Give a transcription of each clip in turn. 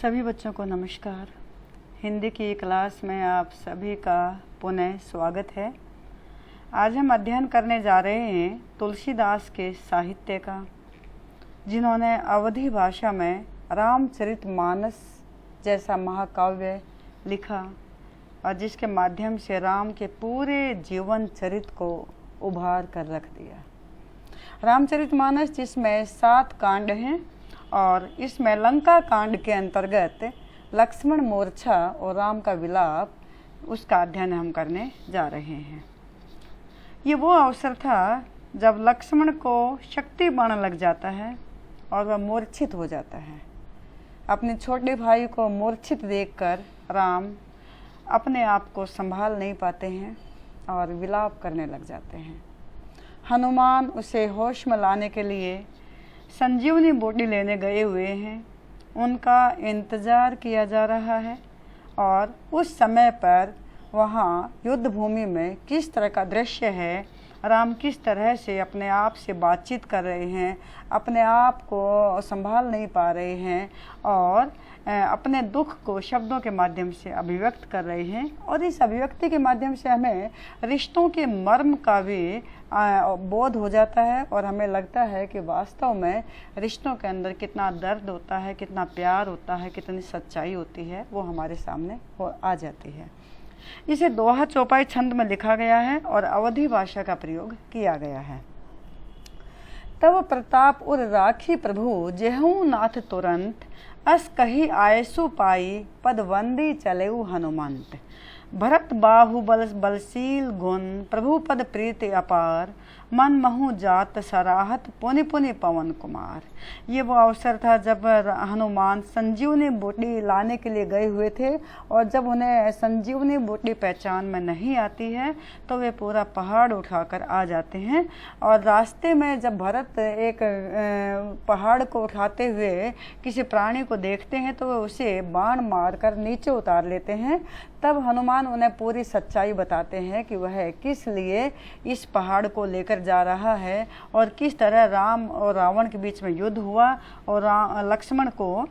सभी बच्चों को नमस्कार। हिंदी की क्लास में आप सभी का पुनः स्वागत है। आज हम अध्ययन करने जा रहे हैं तुलसीदास के साहित्य का, जिन्होंने अवधी भाषा में रामचरितमानस जैसा महाकाव्य लिखा और जिसके माध्यम से राम के पूरे जीवन चरित्र को उभार कर रख दिया। रामचरितमानस जिसमें 7 कांड हैं और इसमें लंका कांड के अंतर्गत लक्ष्मण मोर्चा और राम का विलाप, उसका अध्ययन हम करने जा रहे हैं। ये वो अवसर था जब लक्ष्मण को शक्ति बाण लग जाता है और वह मूर्छित हो जाता है। अपने छोटे भाई को मूर्छित देखकर राम अपने आप को संभाल नहीं पाते हैं और विलाप करने लग जाते हैं। हनुमान उसे होश में लाने के लिए संजीवनी बूटी लेने गए हुए हैं। उनका इंतज़ार किया जा रहा है और उस समय पर वहाँ युद्ध भूमि में किस तरह का दृश्य है, राम किस तरह से अपने आप से बातचीत कर रहे हैं, अपने आप को संभाल नहीं पा रहे हैं और अपने दुख को शब्दों के माध्यम से अभिव्यक्त कर रहे हैं। और इस अभिव्यक्ति के माध्यम से हमें रिश्तों के मर्म का भी बोध हो जाता है और हमें लगता है कि वास्तव में रिश्तों के अंदर कितना दर्द होता है, कितना प्यार होता है, कितनी सच्चाई होती है, वो हमारे सामने आ जाती है। इसे दोहा चौपाई छंद में लिखा गया है और अवधी भाषा का प्रयोग किया गया है। तब प्रताप उर राखी प्रभु जेहू नाथ तुरंत, अस कही आयसु पाई पद वंदी चलेऊ हनुमंत। भरत बाहु बलशील गुण, प्रभु पद प्रीति अपार, मन महु जात सराहत पुनि पुनि पवन कुमार। ये वो अवसर था जब हनुमान संजीवनी बूटी लाने के लिए गए हुए थे और जब उन्हें संजीवनी बूटी पहचान में नहीं आती है तो वे पूरा पहाड़ उठाकर आ जाते हैं। और रास्ते में जब भरत एक पहाड़ को उठाते हुए किसी प्राणी को देखते हैं तो वे उसे बाण मारकर नीचे उतार लेते हैं। तब हनुमान उन्हें पूरी सच्चाई बताते हैं कि वह किस लिए इस पहाड़ को लेकर जा रहा है और किस तरह राम और रावण के बीच में युद्ध हुआ और लक्ष्मण को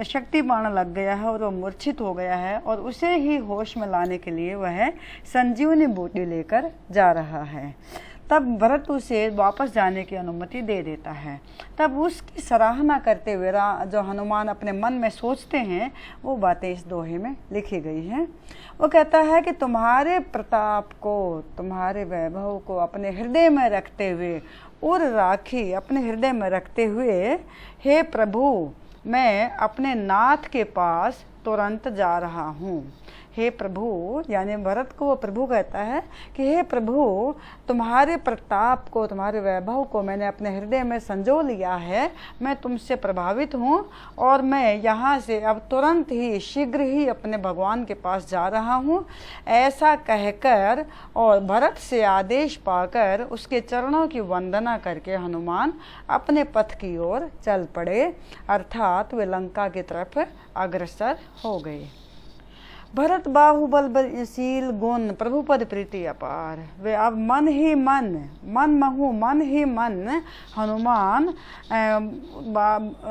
शक्ति बाण लग गया है और वह मूर्छित हो गया है और उसे ही होश में लाने के लिए वह संजीवनी बूटी लेकर जा रहा है। तब भरत उसे वापस जाने की अनुमति दे देता है। तब उसकी सराहना करते हुए जो हनुमान अपने मन में सोचते हैं वो बातें इस दोहे में लिखी गई हैं। वो कहता है कि तुम्हारे प्रताप को, तुम्हारे वैभव को अपने हृदय में रखते हुए, उर राखी अपने हृदय में रखते हुए, हे प्रभु मैं अपने नाथ के पास तुरंत जा रहा हूँ। हे प्रभु, यानी भरत को वो प्रभु कहता है कि हे प्रभु तुम्हारे प्रताप को, तुम्हारे वैभव को मैंने अपने हृदय में संजो लिया है। मैं तुमसे प्रभावित हूँ और मैं यहाँ से अब तुरंत ही शीघ्र ही अपने भगवान के पास जा रहा हूँ। ऐसा कहकर और भरत से आदेश पाकर उसके चरणों की वंदना करके हनुमान अपने पथ की ओर चल पड़े, अर्थात वे लंका की तरफ अग्रसर हो गए। भरत बाहुबलशील गुण, प्रभु पद प्रीति अपार। वे अब मन ही मन हनुमान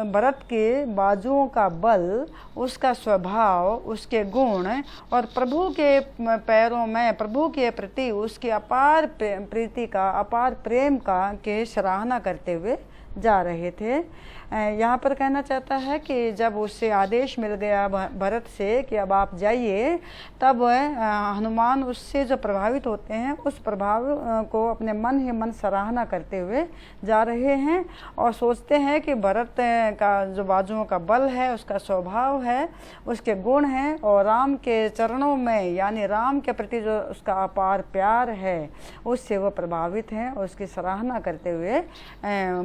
भरत के बाजुओं का बल, उसका स्वभाव, उसके गुण और प्रभु के पैरों में प्रभु के प्रति उसकी अपार प्रीति का, अपार प्रेम का के सराहना करते हुए जा रहे थे। यहाँ पर कहना चाहता है कि जब उससे आदेश मिल गया भरत से कि अब आप जाइए, तब हनुमान उससे जो प्रभावित होते हैं उस प्रभाव को अपने मन ही मन सराहना करते हुए जा रहे हैं और सोचते हैं कि भरत का जो बाजुओं का बल है, उसका स्वभाव है, उसके गुण हैं और राम के चरणों में यानी राम के प्रति जो उसका अपार प्यार है उससे वो प्रभावित हैं और उसकी सराहना करते हुए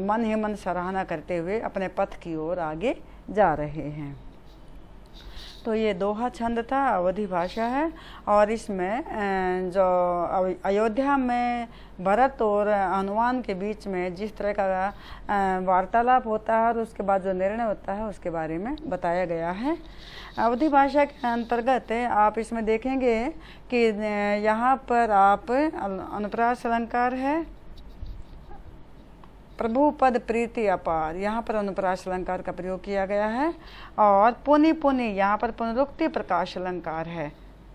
मन ही मन सराहना करते हुए अपने पथ की ओर आगे जा रहे हैं। तो ये दोहा छंद था, अवधी भाषा है और इसमें जो अयोध्या में भरत और हनुमान के बीच में जिस तरह का वार्तालाप होता है और उसके बाद जो निर्णय होता है उसके बारे में बताया गया है। अवधी भाषा के अंतर्गत आप इसमें देखेंगे कि यहाँ पर आप अनुप्रास अलंकार है, प्रभु पद प्रीति अपार, यहाँ पर अनुप्रास अलंकार का प्रयोग किया गया है। और पुनि पुनि, यहाँ पर पुनरुक्ति प्रकाश अलंकार है,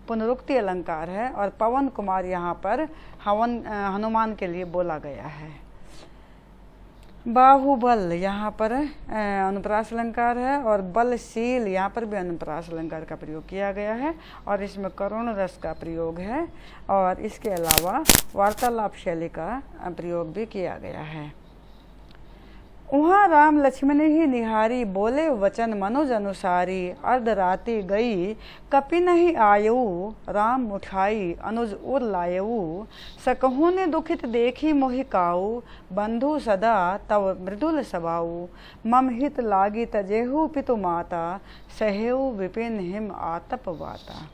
पुनरुक्ति अलंकार है। और पवन कुमार यहाँ पर हनुमान के लिए बोला गया है। बाहुबल यहाँ पर अनुप्रास अलंकार है। और बलशील यहाँ पर भी अनुप्रास अलंकार का प्रयोग किया गया है और इसमें करुण रस का प्रयोग है। और इसके अलावा वार्तालाप शैली का प्रयोग भी किया गया है। उहाँ राम लक्ष्मण ही निहारी, बोले वचन मनुज अनुसारी। अर्धराति गई कपि नहीं आयऊ, राम उठाई अनुज उर लायऊ। सकहु ने दुखित देखी मोहि काऊ, बंधु सदा तव मृदुल सबाऊ। मम हित लागी तजेहु पितु माता, सहेऊ विपिन हिम आतप वाता।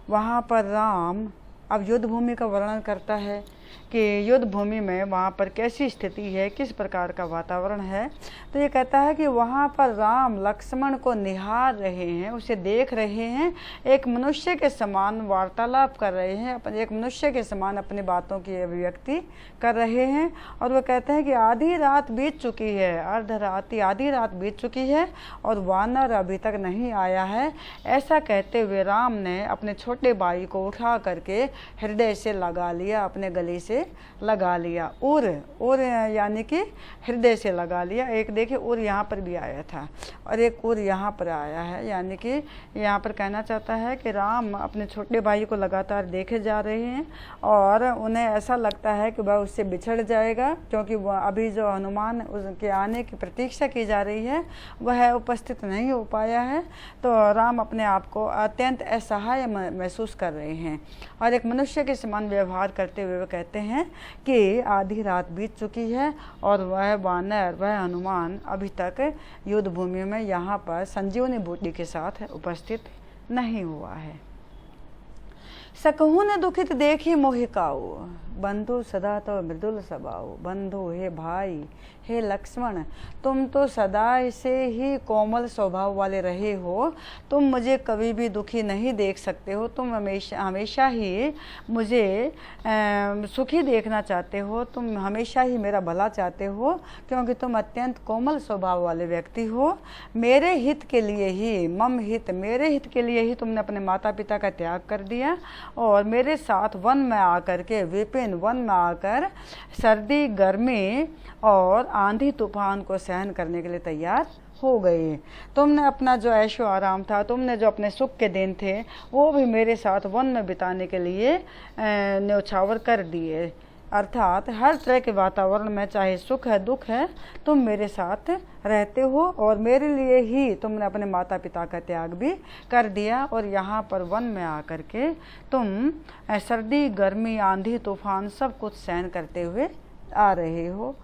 वहाँ पर राम अब युद्ध भूमि का वर्णन करता है कि युद्ध भूमि में वहाँ पर कैसी स्थिति है, किस प्रकार का वातावरण है। तो ये कहता है कि वहाँ पर राम लक्ष्मण को निहार रहे हैं, उसे देख रहे हैं, एक मनुष्य के समान वार्तालाप कर रहे हैं, एक मनुष्य के समान अपनी बातों की अभिव्यक्ति कर रहे हैं। और वो कहते हैं कि आधी रात बीत चुकी है, अर्धरात्रि आधी रात बीत चुकी है और वानर अभी तक नहीं आया है। ऐसा कहते हुए राम ने अपने छोटे भाई को उठा करके हृदय से लगा लिया, अपने गले से लगा लिया। उर यानी कि हृदय से लगा लिया। एक देखिए उर यहाँ पर भी आया था और एक उर यहाँ पर आया है, यानी कि यहाँ पर कहना चाहता है कि राम अपने छोटे भाई को लगातार देखे जा रहे हैं और उन्हें ऐसा लगता है कि वह उससे बिछड़ जाएगा, क्योंकि वह अभी जो हनुमान उसके आने की प्रतीक्षा की जा रही है वह उपस्थित नहीं हो पाया है। तो राम अपने आप को अत्यंत असहाय महसूस कर रहे हैं और एक मनुष्य के समान व्यवहार करते हुए वे कहते हैं कि आधी रात बीत चुकी है और वह वानर, वह हनुमान अभी तक युद्ध भूमि में यहाँ पर संजीवनी बूटी के साथ उपस्थित नहीं हुआ है। सकहु ने दुखित देखी मोहि काऊ, बंधु सदा तो मृदुल सबाऊ। बंधु हे भाई, हे लक्ष्मण, तुम तो सदा से ही कोमल स्वभाव वाले रहे हो, तुम मुझे कभी भी दुखी नहीं देख सकते हो, तुम हमेशा ही मुझे सुखी देखना चाहते हो, तुम हमेशा ही मेरा भला चाहते हो, क्योंकि तुम अत्यंत कोमल स्वभाव वाले व्यक्ति हो। मेरे हित के लिए ही, मम हित, मेरे हित के लिए ही तुमने अपने माता पिता का त्याग कर दिया और मेरे साथ वन में आकर के, विपिन वन में आकर सर्दी गर्मी और आंधी तूफान को सहन करने के लिए तैयार हो गए। तुमने अपना जो ऐशो आराम था, तुमने जो अपने सुख के दिन थे, वो भी मेरे साथ वन में बिताने के लिए न्यौछावर कर दिए। अर्थात हर तरह के वातावरण में, चाहे सुख है दुख है, तुम मेरे साथ रहते हो और मेरे लिए ही तुमने अपने माता पिता का त्याग भी कर दिया और यहाँ पर वन में आकर के तुम सर्दी गर्मी आंधी तूफान सब कुछ सहन करते हुए आ रहे हो।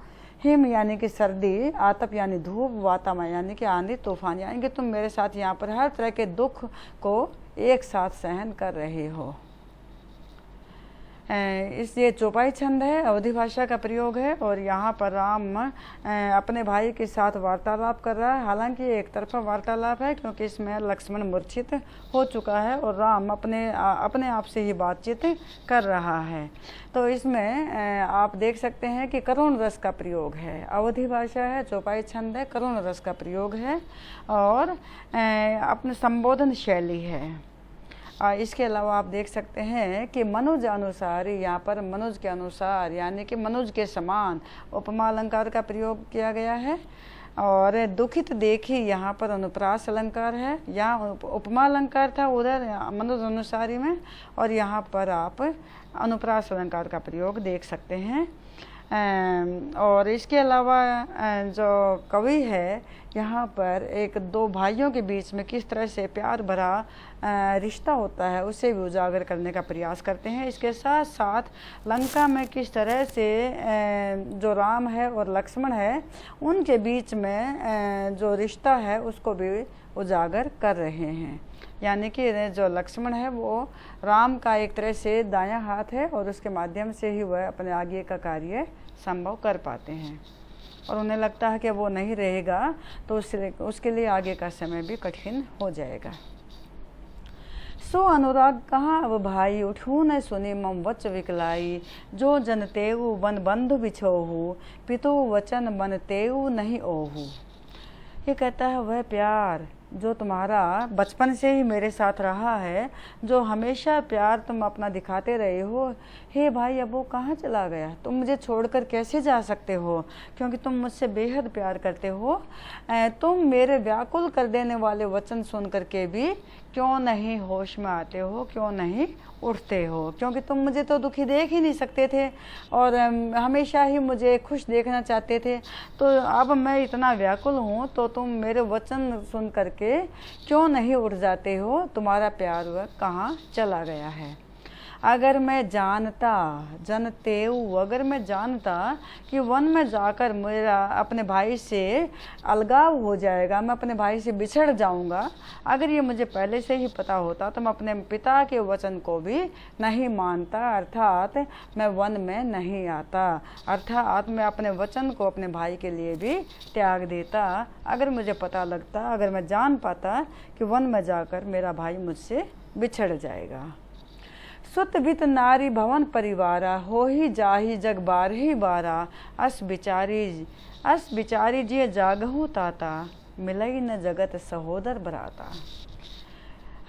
हिम यानी कि सर्दी, आतप यानी धूप, वातामा यानी कि आंधी तूफान, यानी कि तुम मेरे साथ यहाँ पर हर तरह के दुख को एक साथ सहन कर रहे हो। ये चौपाई छंद है, अवधी भाषा का प्रयोग है और यहाँ पर राम अपने भाई के साथ वार्तालाप कर रहा है। हालांकि ये एक तरफा वार्तालाप है, क्योंकि इसमें लक्ष्मण मूर्छित हो चुका है और राम अपने आप से ही बातचीत कर रहा है। तो इसमें आप देख सकते हैं कि करुण रस का प्रयोग है, अवधी भाषा है, चौपाई छंद है, करुण रस का प्रयोग है और अपने संबोधन शैली है। इसके अलावा आप देख सकते हैं कि मनुज अनुसारी, यहाँ पर मनुज के अनुसार यानी कि मनुज के समान उपमा अलंकार का प्रयोग किया गया है। और दुखित देखी यहाँ पर अनुप्रास अलंकार है, यहाँ उपमा अलंकार था उधर मनुज अनुसारी में, और यहाँ पर आप अनुप्रास अलंकार का प्रयोग देख सकते हैं। और इसके अलावा जो कवि है यहाँ पर एक दो भाइयों के बीच में किस तरह से प्यार भरा रिश्ता होता है उसे भी उजागर करने का प्रयास करते हैं। इसके साथ साथ लंका में किस तरह से जो राम है और लक्ष्मण है उनके बीच में जो रिश्ता है उसको भी उजागर कर रहे हैं। यानी कि जो लक्ष्मण है वो राम का एक तरह से दायां हाथ है और उसके माध्यम से ही वह अपने आगे का कार्य संभव कर पाते हैं और उन्हें लगता है कि वो नहीं रहेगा तो उसके लिए आगे का समय भी कठिन हो जाएगा। सो अनुराग कहाँ अब भाई, उठू न सुनी मम वच विकलाई। जो जन तेऊ बन बंधु बिछोहू, पितु वचन बन तेऊ नहीं ओहू। ये कहता है वह प्यार जो तुम्हारा बचपन से ही मेरे साथ रहा है, जो हमेशा प्यार तुम अपना दिखाते रहे हो, हे भाई अब वो कहाँ चला गया। तुम मुझे छोड़कर कैसे जा सकते हो, क्योंकि तुम मुझसे बेहद प्यार करते हो। तुम मेरे व्याकुल कर देने वाले वचन सुन करके भी क्यों नहीं होश में आते हो, क्यों नहीं उठते हो, क्योंकि तुम मुझे तो दुखी देख ही नहीं सकते थे और हमेशा ही मुझे खुश देखना चाहते थे। तो अब मैं इतना व्याकुल हूँ तो तुम मेरे वचन सुन करके क्यों नहीं उठ जाते हो। तुम्हारा प्यार वह कहाँ चला गया है। अगर मैं जानता जनतेऊ, अगर मैं जानता कि वन में जाकर मेरा अपने भाई से अलगाव हो जाएगा, मैं अपने भाई से बिछड़ जाऊंगा, अगर ये मुझे पहले से ही पता होता तो मैं अपने पिता के वचन को भी नहीं मानता, अर्थात मैं वन में नहीं आता, अर्थात मैं अपने वचन को अपने भाई के लिए भी त्याग देता। अगर मुझे पता लगता, अगर मैं जान पाता कि वन में जाकर मेरा भाई मुझसे बिछड़ जाएगा। सुत वित नारी भवन परिवारा, हो ही जाही जग बारही बारा। अस बिचारी जिय जागहु ताता, मिलई न जगत सहोदर बराता।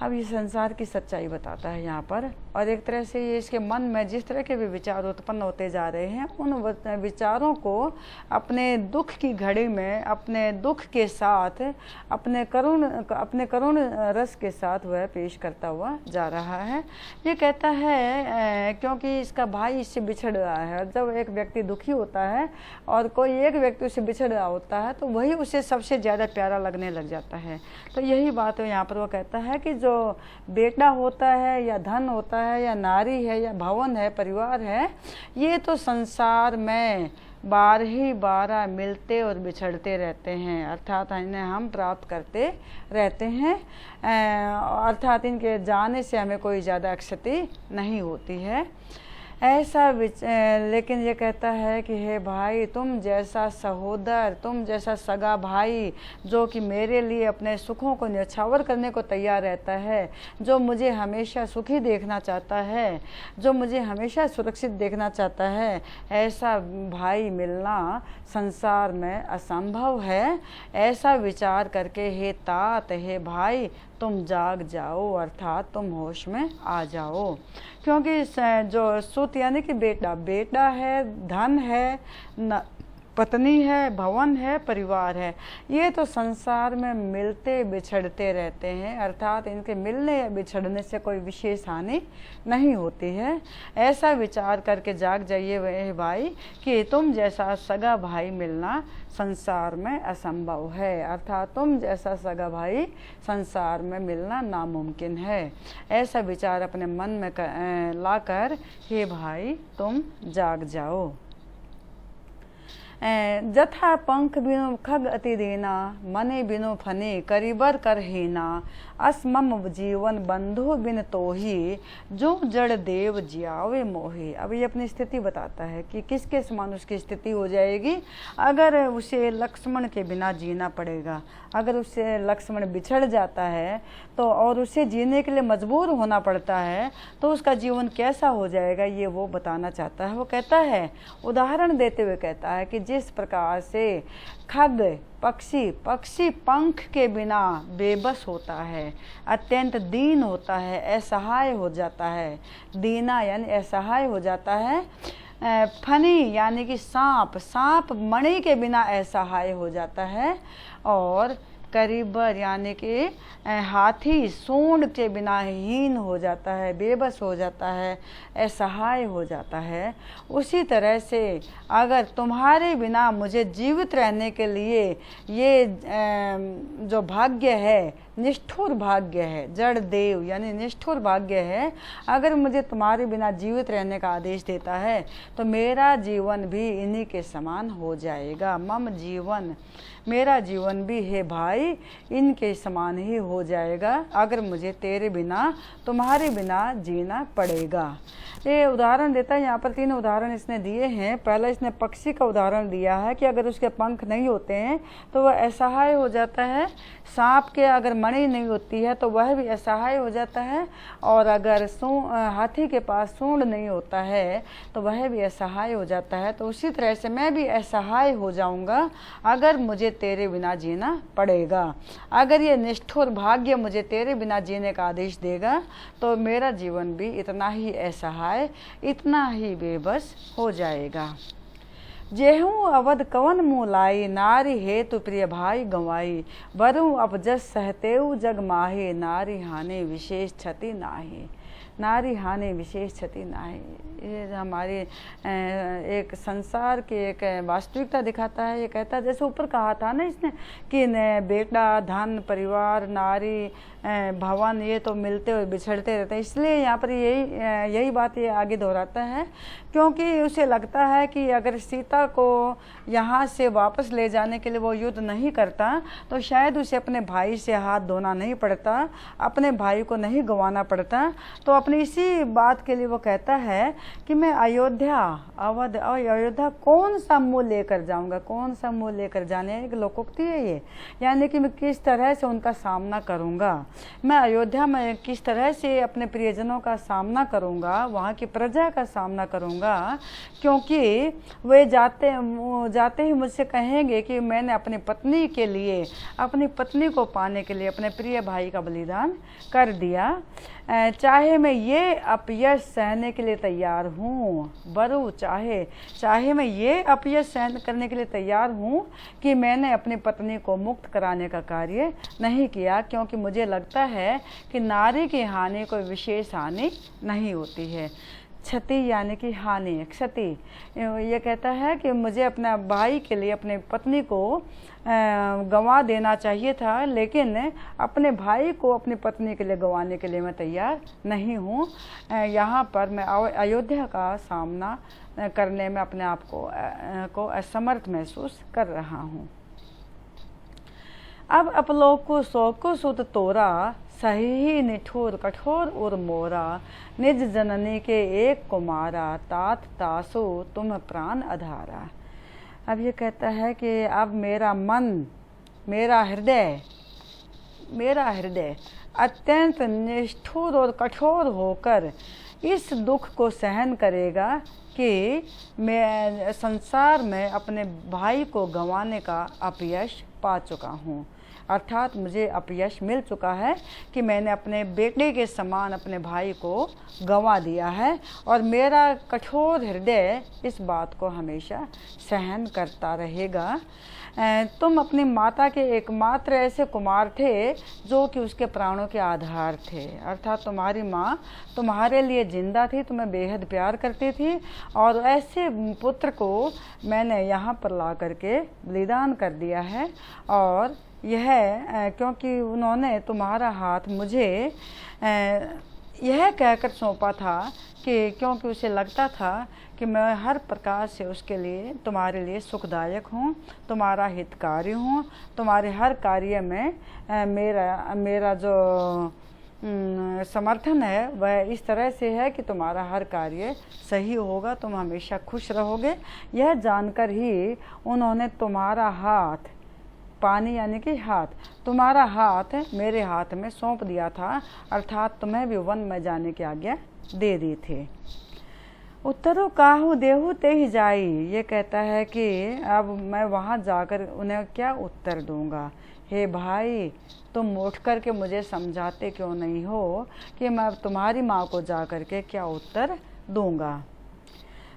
अब ये संसार की सच्चाई बताता है यहाँ पर, और एक तरह से ये इसके मन में जिस तरह के भी विचार उत्पन्न होते जा रहे हैं, उन विचारों को अपने दुख की घड़ी में, अपने दुख के साथ, अपने करुण रस के साथ वह पेश करता हुआ जा रहा है। ये कहता है क्योंकि इसका भाई इससे बिछड़ रहा है। जब एक व्यक्ति दुखी होता है और कोई एक व्यक्ति उससे बिछड़ रहा होता है तो वही उसे सबसे ज़्यादा प्यारा लगने लग जाता है। तो यही बात यहाँ पर वो कहता है कि जो बेटा होता है या धन होता है या नारी है या भवन है, परिवार है, ये तो संसार में बार ही बारह मिलते और बिछड़ते रहते हैं, अर्थात इन्हें हम प्राप्त करते रहते हैं, अर्थात इनके जाने से हमें कोई ज़्यादा क्षति नहीं होती है ऐसा लेकिन ये कहता है कि हे भाई, तुम जैसा सहोदर, तुम जैसा सगा भाई जो कि मेरे लिए अपने सुखों को न्यौछावर करने को तैयार रहता है, जो मुझे हमेशा सुखी देखना चाहता है, जो मुझे हमेशा सुरक्षित देखना चाहता है, ऐसा भाई मिलना संसार में असंभव है। ऐसा विचार करके हे तात, हे भाई, तुम जाग जाओ, अर्थात तुम होश में आ जाओ। क्योंकि जो सुत यानी कि बेटा है, धन है, पत्नी है, भवन है, परिवार है, ये तो संसार में मिलते बिछड़ते रहते हैं, अर्थात इनके मिलने या बिछड़ने से कोई विशेष हानि नहीं होती है। ऐसा विचार करके जाग जाइए वह भाई कि तुम जैसा सगा भाई मिलना संसार में असंभव है, अर्थात तुम जैसा सगा भाई संसार में मिलना नामुमकिन है। ऐसा विचार अपने मन में लाकर हे भाई तुम जाग जाओ। जथा पंख बिनु खग अति देना, मने बिनु फने करीबर कर हीना। असमम जीवन बंधु बिन तोही, जो जड़ देव जियावे मोही। अब ये अपनी स्थिति बताता है कि किसके समान उसकी स्थिति हो जाएगी अगर उसे लक्ष्मण के बिना जीना पड़ेगा। अगर उससे लक्ष्मण बिछड़ जाता है तो और उसे जीने के लिए मजबूर होना पड़ता है तो उसका जीवन कैसा हो जाएगा, ये वो बताना चाहता है। वो कहता है, उदाहरण देते हुए कहता है कि जिस प्रकार से खग पक्षी पंख के बिना बेबस होता है, अत्यंत दीन होता है, असहाय हो जाता है। दीना यानी असहाय हो जाता है। फनी यानी कि सांप मणि के बिना असहाय हो जाता है। और करीबर यानी कि हाथी सूंड के बिना हीन हो जाता है, बेबस हो जाता है, असहाय हो जाता है। उसी तरह से अगर तुम्हारे बिना मुझे जीवित रहने के लिए ये जो भाग्य है, निष्ठुर भाग्य है, जड़ देव यानी निष्ठुर भाग्य है, अगर मुझे तुम्हारे बिना जीवित रहने का आदेश देता है तो मेरा जीवन भी इन्हीं के समान हो जाएगा। मम जीवन, मेरा जीवन भी है भाई इनके समान ही हो जाएगा अगर मुझे तेरे बिना, तुम्हारे बिना जीना पड़ेगा। ये उदाहरण देता है। यहाँ पर 3 उदाहरण इसने दिए हैं। पहला इसने पक्षी का उदाहरण दिया है कि अगर उसके पंख नहीं होते हैं तो वह असहाय हो जाता है। सांप के अगर वाणी नहीं होती है तो वह भी असहाय हो जाता है, और अगर हाथी के पास सूंड नहीं होता है तो वह भी असहाय हो जाता है। तो उसी तरह से मैं भी असहाय हो जाऊंगा अगर मुझे तेरे बिना जीना पड़ेगा। अगर ये निष्ठुर भाग्य मुझे तेरे बिना जीने का आदेश देगा तो मेरा जीवन भी इतना ही असहाय, इतना ही बेबस हो जाएगा। जेहूँ अवध कवन मुँह लाई, नारी हेतु प्रिय भाई गंवाई। वरु अपजस सहतेऊ जग माहे, नारी हानि विशेष क्षति नाहे। नारी हानि विशेष क्षति नाहे, ये हमारे एक संसार की एक वास्तविकता दिखाता है। ये कहता है, जैसे ऊपर कहा था ना इसने कि बेटा, धन, परिवार, नारी, भवन, ये तो मिलते हुए बिछड़ते रहते हैं। इसलिए यहाँ पर यही बात ये आगे दोहराता है, क्योंकि उसे लगता है कि अगर सीता को यहाँ से वापस ले जाने के लिए वो युद्ध नहीं करता तो शायद उसे अपने भाई से हाथ धोना नहीं पड़ता, अपने भाई को नहीं गंवाना पड़ता। तो अपनी इसी बात के लिए वो कहता है कि मैं अयोध्या, अवध और अयोध्या कौन सा मुँह लेकर जाऊँगा, कौन सा मुँह लेकर जाने, एक लोकोक्ति है ये। यानी कि मैं किस तरह से उनका सामना करूँगा, मैं अयोध्या में किस तरह से अपने प्रियजनों का सामना करूँगा, वहाँ की प्रजा का सामना करूँगा, क्योंकि वे जाते ही मुझसे कहेंगे कि मैंने अपनी पत्नी के लिए, अपनी पत्नी को पाने के लिए अपने प्रिय भाई का बलिदान कर दिया। चाहे मैं ये अपयश सहने के लिए तैयार हूँ, वरु चाहे मैं ये अपयश सहन करने के लिए तैयार हूँ कि मैंने अपनी पत्नी को मुक्त कराने का कार्य नहीं किया, क्योंकि मुझे लगता है कि नारी की हानि कोई विशेष हानि नहीं होती है। क्षति यानी कि हानि, क्षति। ये कहता है कि मुझे अपना भाई के लिए अपने पत्नी को गंवा देना चाहिए था, लेकिन अपने भाई को अपनी पत्नी के लिए गंवाने के लिए मैं तैयार नहीं हूँ। यहाँ पर मैं अयोध्या का सामना करने में अपने आप को असमर्थ महसूस कर रहा हूँ। अब अपलोकु सोकु सुत तोरा, सही निठुर कठोर उर मोरा। निज जननी के एक कुमारा, तात तासु तुम प्राण अधारा। अब ये कहता है कि अब मेरा मन, मेरा हृदय अत्यंत निष्ठुर और कठोर होकर इस दुख को सहन करेगा कि मैं संसार में अपने भाई को गंवाने का अपयश पा चुका हूँ। अर्थात मुझे अपयश मिल चुका है कि मैंने अपने बेटे के समान अपने भाई को गंवा दिया है, और मेरा कठोर हृदय इस बात को हमेशा सहन करता रहेगा। तुम अपनी माता के एकमात्र ऐसे कुमार थे जो कि उसके प्राणों के आधार थे। अर्थात तुम्हारी माँ तुम्हारे लिए जिंदा थी, तुम्हें बेहद प्यार करती थी, और ऐसे पुत्र को मैंने यहाँ पर ला करके बलिदान कर दिया है। और यह क्योंकि उन्होंने तुम्हारा हाथ मुझे यह कहकर सौंपा था कि क्योंकि उसे लगता था कि मैं हर प्रकार से उसके लिए, तुम्हारे लिए सुखदायक हूँ, तुम्हारा हितकारी हूँ, तुम्हारे हर कार्य में मेरा जो समर्थन है वह इस तरह से है कि तुम्हारा हर कार्य सही होगा, तुम हमेशा खुश रहोगे। यह जानकर ही उन्होंने तुम्हारा हाथ, पानी यानी कि हाथ, तुम्हारा हाथ मेरे हाथ में सौंप दिया था, अर्थात तुम्हें भी वन में जाने की आज्ञा दे दी थी। उत्तरो काहू देहू ते ही जाई। ये कहता है कि अब मैं वहाँ जाकर उन्हें क्या उत्तर दूंगा। हे भाई, तुम उठ कर के मुझे समझाते क्यों नहीं हो कि मैं अब तुम्हारी माँ को जा कर के क्या उत्तर दूंगा।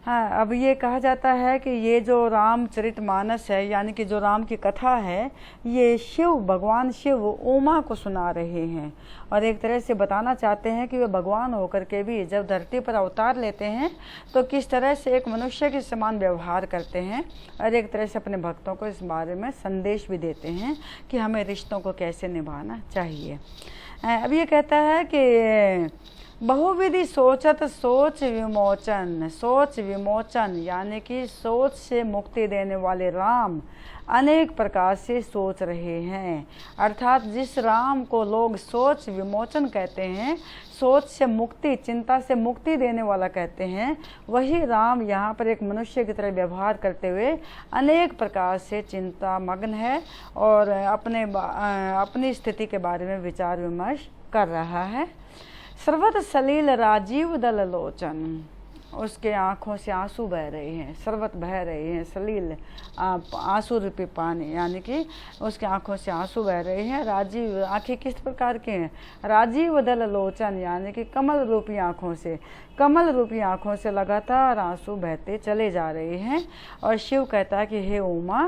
हाँ, अब ये कहा जाता है कि ये जो रामचरितमानस है, यानी कि जो राम की कथा है, ये भगवान शिव उमा को सुना रहे हैं, और एक तरह से बताना चाहते हैं कि वे भगवान होकर के भी जब धरती पर अवतार लेते हैं तो किस तरह से एक मनुष्य के समान व्यवहार करते हैं, और एक तरह से अपने भक्तों को इस बारे में संदेश भी देते हैं कि हमें रिश्तों को कैसे निभाना चाहिए। अब ये कहता है कि बहुविधि सोचत सोच विमोचन, सोच विमोचन यानी कि सोच से मुक्ति देने वाले राम अनेक प्रकार से सोच रहे हैं। अर्थात जिस राम को लोग सोच विमोचन कहते हैं, सोच से मुक्ति, चिंता से मुक्ति देने वाला कहते हैं, वही राम यहाँ पर एक मनुष्य की तरह व्यवहार करते हुए अनेक प्रकार से चिंता मग्न है और अपनी स्थिति के बारे में विचार विमर्श कर रहा है। सर्वत सलील राजीव दल लोचन, उसके आँखों से आंसू बह रहे हैं, सर्वत बह रहे हैं, सलील आंसू रूपी पानी यानी कि उसके आँखों से आंसू बह रहे हैं। राजीव, आँखें किस प्रकार के हैं? राजीव दल लोचन यानी कि कमल रूपी आँखों से, कमल रूपी आँखों से लगातार आंसू बहते चले जा रहे हैं। और शिव कहता है कि हे उमा,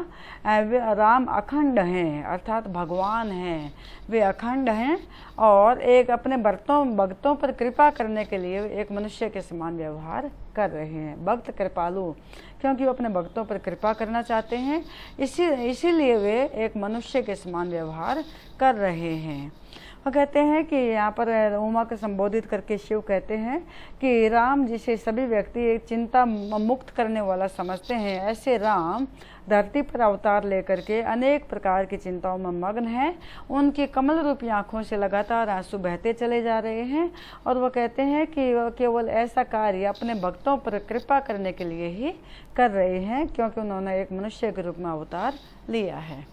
राम अखंड हैं, अर्थात भगवान हैं, वे अखंड हैं और एक अपने भक्तों पर कृपा करने के लिए एक मनुष्य के समान व्यवहार कर रहे हैं। भक्त कृपालु, क्योंकि वो अपने भक्तों पर कृपा करना चाहते हैं, इसीलिए वे एक मनुष्य के समान व्यवहार कर रहे हैं। वो कहते हैं कि यहाँ पर उमा को संबोधित करके शिव कहते हैं कि राम जिसे सभी व्यक्ति एक चिंता मुक्त करने वाला समझते हैं, ऐसे राम धरती पर अवतार लेकर के अनेक प्रकार की चिंताओं में मग्न हैं। उनकी कमल रूपी आँखों से लगातार आंसू बहते चले जा रहे हैं और वो कहते हैं कि वह केवल ऐसा कार्य अपने भक्तों पर कृपा करने के लिए ही कर रहे हैं, क्योंकि उन्होंने एक मनुष्य के रूप में अवतार लिया है।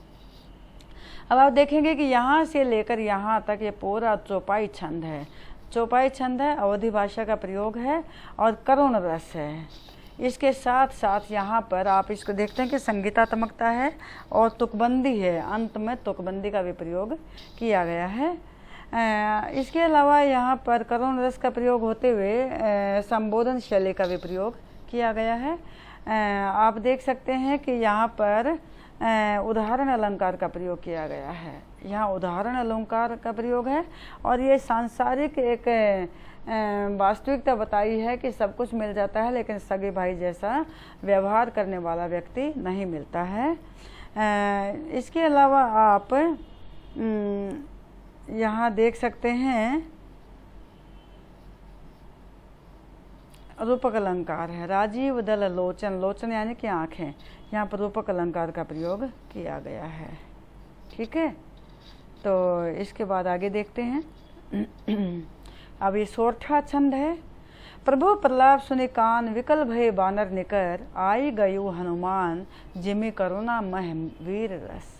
अब आप देखेंगे कि यहाँ से लेकर यहाँ तक ये पूरा चौपाई छंद है। चौपाई छंद है, अवधी भाषा का प्रयोग है और करुण रस है। इसके साथ साथ यहाँ पर आप इसको देखते हैं कि संगीतात्मकता है और तुकबंदी है, अंत में तुकबंदी का भी प्रयोग किया गया है। इसके अलावा यहाँ पर करुण रस का प्रयोग होते हुए संबोधन शैली का भी प्रयोग किया गया है। आप देख सकते हैं कि यहाँ पर उदाहरण अलंकार का प्रयोग किया गया है। यहाँ उदाहरण अलंकार का प्रयोग है और ये सांसारिक एक वास्तविकता बताई है कि सब कुछ मिल जाता है, लेकिन सगे भाई जैसा व्यवहार करने वाला व्यक्ति नहीं मिलता है। इसके अलावा आप यहाँ देख सकते हैं रूपक अलंकार है। राजीव दल लोचन, लोचन यानी कि आँखें, यहाँ पर रूपक अलंकार का प्रयोग किया गया है। ठीक है, तो इसके बाद आगे देखते हैं। अब ये सोरठा छंद है। प्रभु प्रलाप सुनि कान विकल भय बानर निकर, आई गयु हनुमान जिमि करुणा मह वीर रस।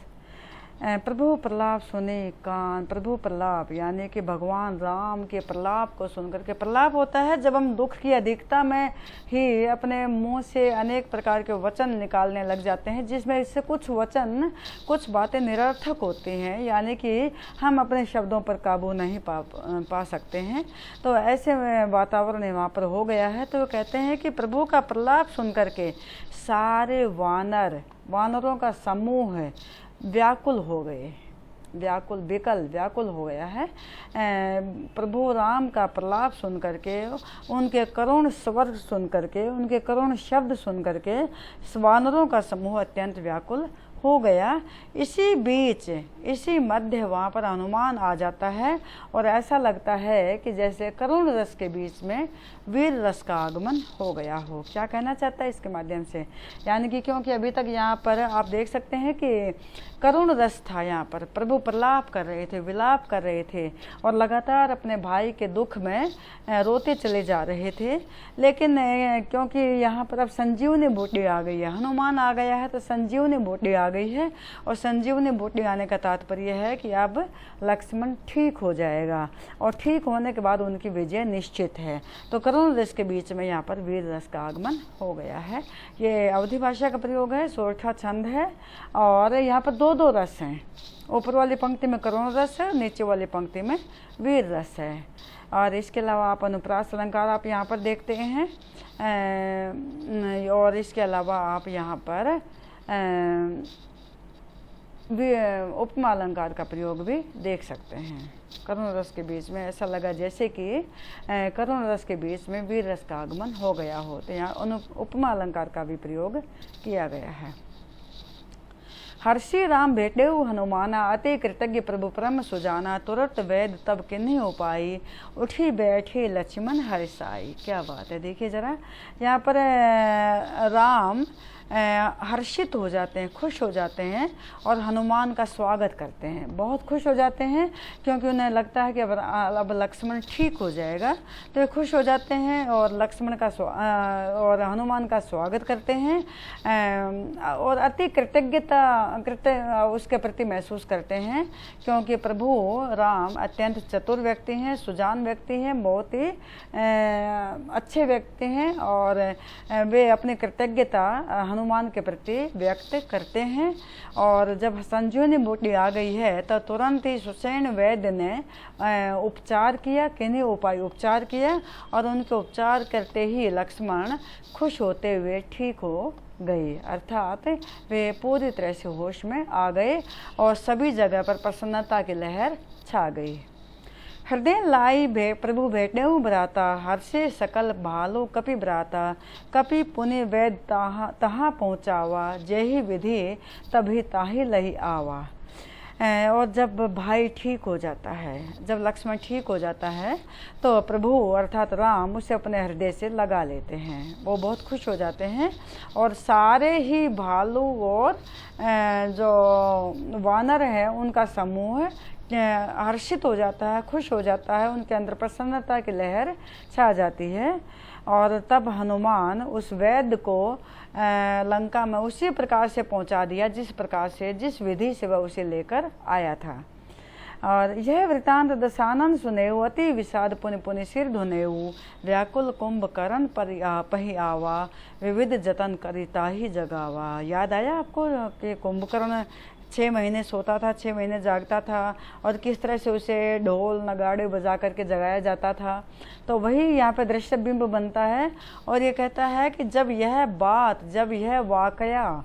प्रभु प्रलाप सुने कान, प्रभु प्रलाप यानी कि भगवान राम के प्रलाप को सुनकर के, प्रलाप होता है जब हम दुख की अधिकता में ही अपने मुंह से अनेक प्रकार के वचन निकालने लग जाते हैं, जिसमें इससे कुछ वचन, कुछ बातें निरर्थक होती हैं, यानी कि हम अपने शब्दों पर काबू नहीं पा सकते हैं। तो ऐसे वातावरण वहाँ पर हो गया है। तो वो कहते हैं कि प्रभु का प्रलाप सुन करके सारे वानरों का समूह व्याकुल हो गए, व्याकुल हो गया है। प्रभु राम का प्रलाप सुन करके, उनके करुण स्वर सुन करके, उनके करुण शब्द सुन करके वानरों का समूह अत्यंत व्याकुल हो गया। इसी बीच, इसी मध्य वहाँ पर हनुमान आ जाता है और ऐसा लगता है कि जैसे करुण रस के बीच में वीर रस का आगमन हो गया हो। क्या कहना चाहता है इसके माध्यम से? यानी कि क्योंकि अभी तक यहाँ पर आप देख सकते हैं कि करुण रस था, यहाँ पर प्रभु प्रलाप कर रहे थे, विलाप कर रहे थे और लगातार अपने भाई के दुख में रोते चले जा रहे थे। लेकिन क्योंकि यहाँ पर अब संजीवनी बूटी आ गई है, हनुमान आ गया है, तो संजीवनी बूटी आ गई है और संजीवनी बूटी आने का तात्पर्य है कि अब लक्ष्मण ठीक हो जाएगा और ठीक होने के बाद उनकी विजय निश्चित है। तो करुण रस के बीच में यहाँ पर वीर रस का आगमन हो गया है। ये अवधी भाषा का प्रयोग है, सोरठा छंद है और यहाँ पर दो रस हैं। ऊपर वाली पंक्ति में करुण रस है, नीचे वाली पंक्ति में वीर रस है। और इसके अलावा आप अनुप्रास अलंकार आप यहाँ पर देखते हैं और इसके अलावा आप यहाँ पर उपमा अलंकार का प्रयोग भी देख सकते हैं। करुण रस के बीच में ऐसा लगा जैसे कि करुण रस के बीच में वीर रस का आगमन हो गया हो, तो यहाँ उपमा अलंकार का भी प्रयोग किया गया है। हर्षि राम भेटेऊ हनुमाना, अति कृतज्ञ प्रभु परम सुजाना, तुरंत वैद तब किन्हीं उपाई, उठी बैठे लक्ष्मण हर्षाई। क्या बात है, देखिए जरा यहाँ पर राम हर्षित हो जाते हैं, खुश हो जाते हैं और हनुमान का स्वागत करते हैं। बहुत खुश हो जाते हैं क्योंकि उन्हें लगता है कि अब लक्ष्मण ठीक हो जाएगा, तो वे खुश हो जाते हैं और लक्ष्मण का और हनुमान का स्वागत करते हैं और अति कृतज्ञता उसके प्रति महसूस करते हैं, क्योंकि प्रभु राम अत्यंत चतुर व्यक्ति हैं, सुजान व्यक्ति हैं, बहुत ही अच्छे व्यक्ति हैं और वे अपनी कृतज्ञता हनुमान के प्रति व्यक्त करते हैं। और जब संजीवनी बूटी आ गई है तो तुरंत ही सुषेण वैद्य ने उपचार किया, किन्हीं उपाय उपचार किया और उनके उपचार करते ही लक्ष्मण खुश होते हुए ठीक हो गए, अर्थात वे पूरी तरह से होश में आ गए और सभी जगह पर प्रसन्नता की लहर छा गई। हृदय लाई प्रभु भेटेऊ भ्राता, हर्षे सकल भालो कपि भ्राता, कपि पुनि वैद तहाँ पहुँचावा, जेहि विधि तभी ताहि लही आवा। और जब भाई ठीक हो जाता है, जब लक्ष्मण ठीक हो जाता है तो प्रभु अर्थात राम उसे अपने हृदय से लगा लेते हैं, वो बहुत खुश हो जाते हैं और सारे ही भालू और जो वानर है उनका समूह हर्षित हो जाता है, खुश हो जाता है, उनके अंदर प्रसन्नता की लहर छा जाती है। और तब हनुमान उस वैद्य को लंका में उसी प्रकार से पहुंचा दिया जिस विधि से वह उसे लेकर आया था। और यह वृतांत दशानन सुनेऊ, अति विषाद पुनि पुनि सिर धुनेऊ, व्याकुल कुंभकर्ण पही आवा, विविध जतन करिता ही जगावा। याद आया आपको कि कुंभकर्ण 6 महीने सोता था, 6 महीने जागता था और किस तरह से उसे ढोल नगाड़े बजा करके जगाया जाता था। तो वही यहाँ पे दृश्य बिंब बनता है और ये कहता है कि जब यह वाकया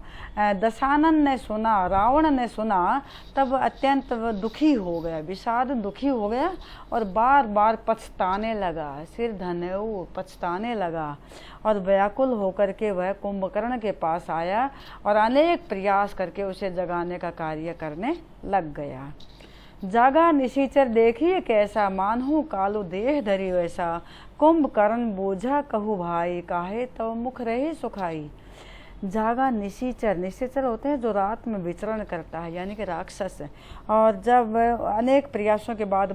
दशानन ने सुना, रावण ने सुना, तब अत्यंत दुखी हो गया, विषाद दुखी हो गया और बार बार पछताने लगा, सिर धनेऊ पछताने लगा और व्याकुल होकर के वह कुंभकर्ण के पास आया और अनेक प्रयास करके उसे जगाने का कार्य करने लग गया। जागा निशीचर देखिए कैसा, मानहु कालु देह धरी वैसा, कुंभकर्ण बूझा कहू भाई, काहे तो मुख रहे सुखाई। जागा निशीचर होते हैं जो रात में विचरण करता है, यानी कि राक्षस। और जब अनेक प्रयासों के बाद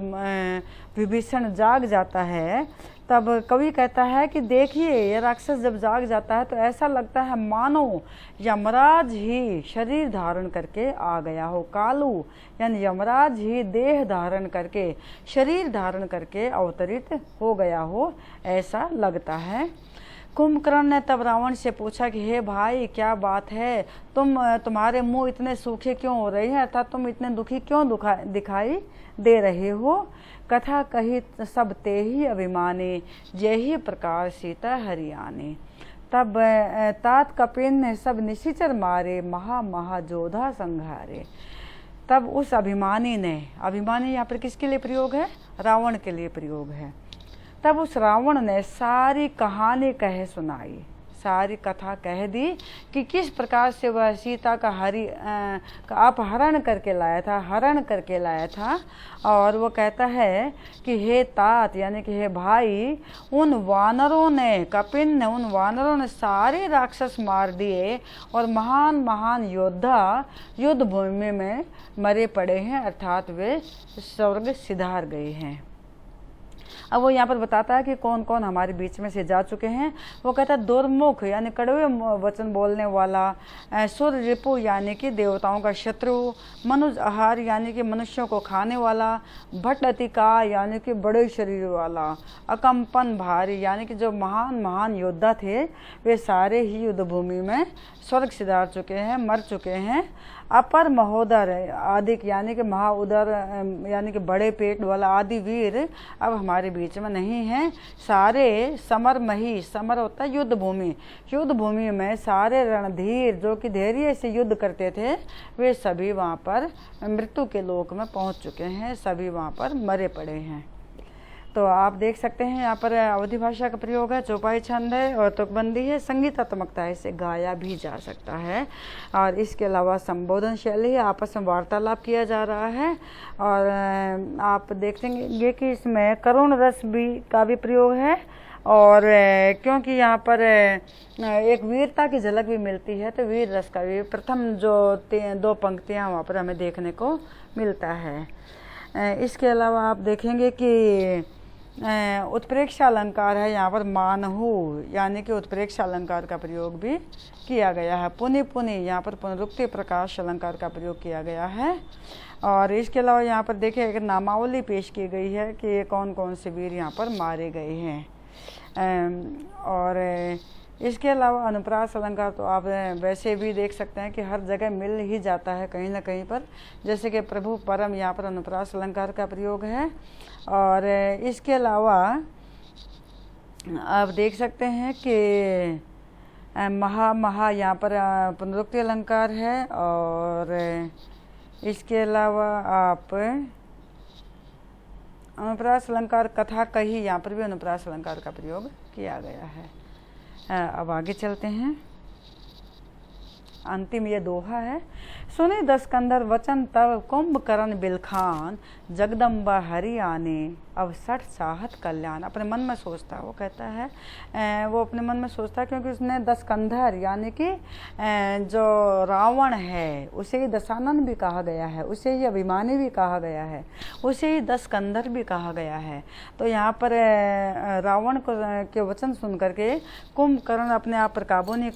विभीषण जाग जाता है तब कवि कहता है कि देखिए ये राक्षस जब जाग जाता है तो ऐसा लगता है मानो यमराज ही शरीर धारण करके आ गया हो। कालू यानी यमराज ही देह धारण करके, शरीर धारण करके अवतरित हो गया हो, ऐसा लगता है। कुंभकर्ण ने तब रावण से पूछा कि हे भाई क्या बात है, तुम्हारे मुंह इतने सूखे क्यों हो रहे हैं, अर्थात तुम इतने दुखी क्यों दिखाई दे रहे हो। कथा कही सब ते ही अभिमानी, यही प्रकार सीता हरियाणी। तब तात कपिन ने सब निशिचर मारे, महाजोधा संघारे। तब उस अभिमानी यहाँ पर किसके लिए प्रयोग है, रावण के लिए प्रयोग है। तब उस रावण ने सारी कहानी सुनाई, सारी कथा कह दी कि किस प्रकार से वह सीता का अपहरण करके लाया था। और वो कहता है कि हे तात यानी कि हे भाई, उन वानरों ने सारे राक्षस मार दिए और महान योद्धा युद्ध भूमि में मरे पड़े हैं, अर्थात वे स्वर्ग सिधार गए हैं। अब वो यहाँ पर बताता है कि कौन कौन हमारे बीच में से जा चुके हैं। वो कहता है दुर्मुख यानी कड़वे वचन बोलने वाला, सुर रिपु यानी कि देवताओं का शत्रु, मनुज आहार यानी कि मनुष्यों को खाने वाला, भट्ट अतिका यानी कि बड़े शरीर वाला, अकंपन भारी यानी कि जो महान योद्धा थे वे सारे ही युद्ध भूमि में स्वर्ग सिधार चुके हैं, मर चुके हैं। अपर महोदर आदि यानी कि महाउदर यानी कि बड़े पेट वाला आदि वीर अब हमारे बीच में नहीं हैं। सारे समर होता है युद्ध भूमि में सारे रणधीर जो कि धैर्य से युद्ध करते थे वे सभी वहाँ पर मृत्यु के लोक में पहुँच चुके हैं, सभी वहाँ पर मरे पड़े हैं। तो आप देख सकते हैं यहाँ पर अवधि भाषा का प्रयोग है, चौपाई छंद है और तुकबंदी है, संगीतात्मकता है, इसे गाया भी जा सकता है। और इसके अलावा संबोधन शैली है, आपस में वार्तालाप किया जा रहा है। और आप देखेंगे कि इसमें करुण रस भी का भी प्रयोग है, और क्योंकि यहाँ पर एक वीरता की झलक भी मिलती है, तो वीर रस का भी प्रथम जो 2 पंक्तियाँ वहाँ पर हमें देखने को मिलता है। इसके अलावा आप देखेंगे कि उत्प्रेक्षा अलंकार है, यहाँ पर मानहु यानी कि उत्प्रेक्षा अलंकार का प्रयोग भी किया गया है। पुनि पुनि यहाँ पर पुनरुक्ति प्रकाश अलंकार का प्रयोग किया गया है। और इसके अलावा यहाँ पर देखिए एक नामावली पेश की गई है कि कौन कौन से वीर यहाँ पर मारे गए हैं। और इसके अलावा अनुप्रास अलंकार तो आप वैसे भी देख सकते हैं कि हर जगह मिल ही जाता है कहीं ना कहीं पर, जैसे कि प्रभु परम, यहाँ पर अनुप्रास अलंकार का प्रयोग है। और इसके अलावा आप देख सकते हैं कि महा यहाँ पर पुनरुक्ति अलंकार है। और इसके अलावा आप अनुप्रास अलंकार कथा कही, यहाँ पर भी अनुप्रास अलंकार का प्रयोग किया गया है। अब आगे चलते हैं। अंतिम ये दोहा है। सुने 10 कंधर वचन तब कुंभकर्ण बिलखान, जगदम्बा हरि आने अब 60 चाहत कल्याण। अपने मन में सोचता है, वो कहता है वो अपने मन में सोचता है क्योंकि उसने 10 कंधर यानी कि जो रावण है उसे ही दशानन भी कहा गया है, उसे ही अभिमानी भी कहा गया है, उसे ही 10 कंधर भी कहा गया है। तो यहाँ पर रावण को के वचन सुन करके कुंभकर्ण अपने आप पर काबू नहीं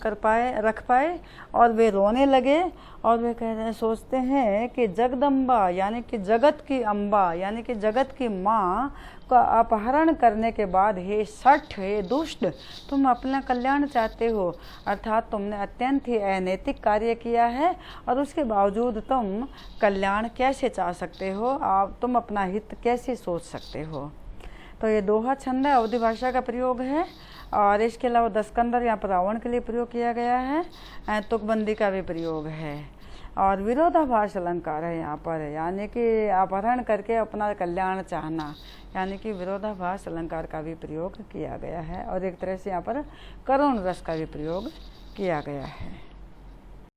रख पाए और वे रोने लगे। और वे सोचते हैं कि जगदम्बा यानी कि जगत की अम्बा यानी कि जगत की माँ का अपहरण करने के बाद, हे सठ, हे दुष्ट, तुम अपना कल्याण चाहते हो, अर्थात तुमने अत्यंत ही अनैतिक कार्य किया है और उसके बावजूद तुम कल्याण कैसे चाह सकते हो, तुम अपना हित कैसे सोच सकते हो। तो ये दोहा छंद है, अवधि भाषा का प्रयोग है। और इसके अलावा 10 कंधर यहाँ पर रावण के लिए प्रयोग किया गया है, तुकबंदी का भी प्रयोग है। और विरोधाभास अलंकार है यहाँ पर, यानी कि अपहरण करके अपना कल्याण चाहना, यानी कि विरोधाभास अलंकार का भी प्रयोग किया गया है। और एक तरह से यहाँ पर करुण रस का भी प्रयोग किया गया है।